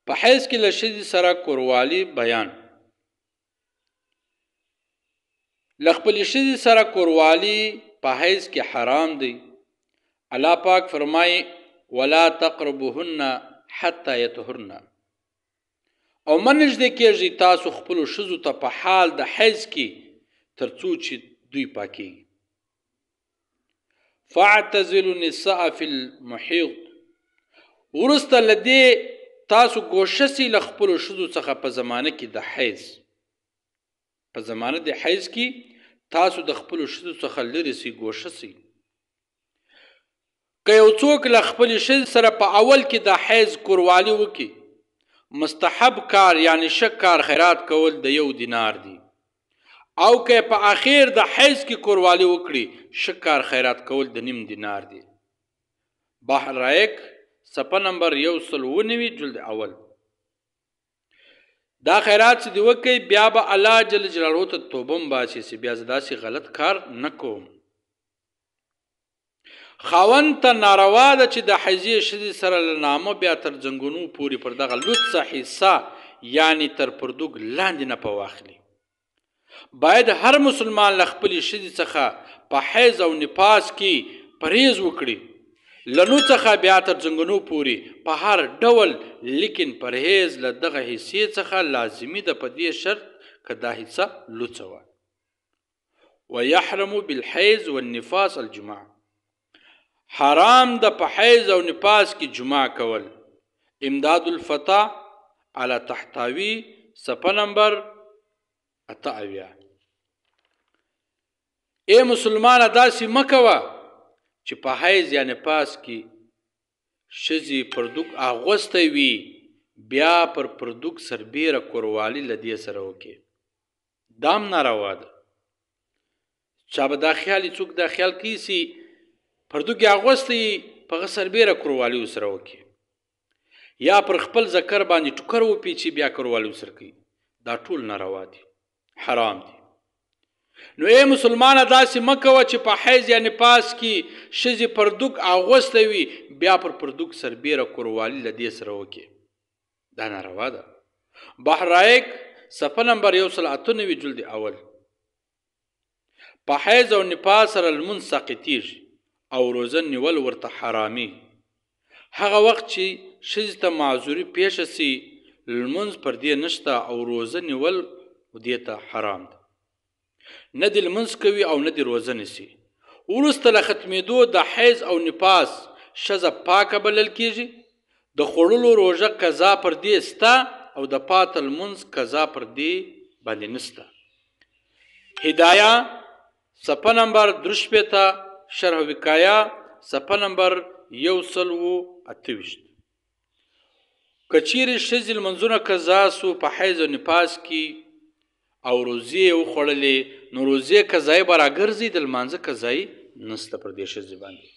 په حیض کې له ښځې سره کوروالي بیان. له خپلې ښځې سره کوروالي په حیض کې حرام دی. الله پاک فرمایي ولا تقربوهن حتی یطهرن، او مه نږدې کېږئ تاسو خپلو ښځو ته په حال د حیض کې تر څو چې دوی پاکېږي. فاعتزلوا النساء فی المحیض، وروسته له دې تاسو ګوښه سئ له خپلو ښځو څخه په زمانه کې د حیض. په زمانه د حیض کې تاسو د خپلو ښځو څخه لرې سئ، ګوښه سئ. که یو څوک له خپلې ښځې سره په اول کې د حیض کوروالي وکړي، مستحب کار یعنی ښه کار خیرات کول د 1 دینار دی، او که په اخر د حیض کې کوروالي وکړي، ښه کار خیرات کول د 1.5 دینار دی. بحر رائق صفحه نمبر 119 جلد اول. دا خیرات چې دی وکړي بیا به الله جل جلاله ته توبه باسي چې بیا زه داسې غلط کار نه کوم. خاوند ته ناروا ده چې د حیضې ښځې سره له نامه بیا تر زنګونو پورې پر دغه لوڅه حصه یعنی تر پردوګ لاندې نه په واخلي. باید هر مسلمان له خپلې ښځې څخه په حیض او نفاس کې پرهیز وکړي، له نو څخه بیا تر زنګونو پورې په هر ډول، لیکن پرهیز له دغه حصې څخه لازمي ده په دې شرط که دا حصه لوڅه وه. ويحرم بالحیض والنفاس الجماع، حرام ده په حیض او نفاس کې جماع کول. امداد الفتح على تحتاوی صفحه نمبر 88. اے مسلمانه داسې مه کوه چې په حیض یا نفاس کې ښځې پردوک اغوستی وي، بیا پر پردوک سربیره کوروالي له دې سره وکړي. دا هم ناروا ده. چا به دا خیال څوک دا خیال کوي چې پردوک یې اغوستی په هغه سربیره کوروالي ورسره وکړي، یا پر خپل ذکر باندې ټوکر وپیچي بیا کوروالي ورسره کوي. دا ټول ناروا دي، حرام دي. نو ای مسلمانه داسې مه کوه چې په حیض یا نفاس کې ښځې پردوک اغوستی وي، بیا پر پردوک سربیره کوروالي له دې سره وکړي. دا ناروا ده. بحر رائق صفحه نمبر 198 جلد اول. په حیض او نفاس سره لمونځ ساقطیږي او روزه نیول ورته حرامي. هغه وخت چې ښځې ته معذوري پیښه سي، لمونځ پر دې نشته او روزه نیول دې ته حرام ده. نه دې لمونځ کوي او نه دې روزه نیسي. وروسته له ختمېدو د حیض او نفاس ښځه پاکه بلل کېږي. د خوړلو روژه قضا پر دې سته او د پاته لمونځ قضا پر دې باندې نسته. هدایه صفحه نمبر 23، شرح وقایه صفحه نمبر 128. که چیرې ښځې لمونځونه قضا سو په حیض او نفاس کې او روزې یې وخوړلې، نو روزې قضایي به راګرځي، د لمانځه قضایي نسته پر دې ښځې باندې.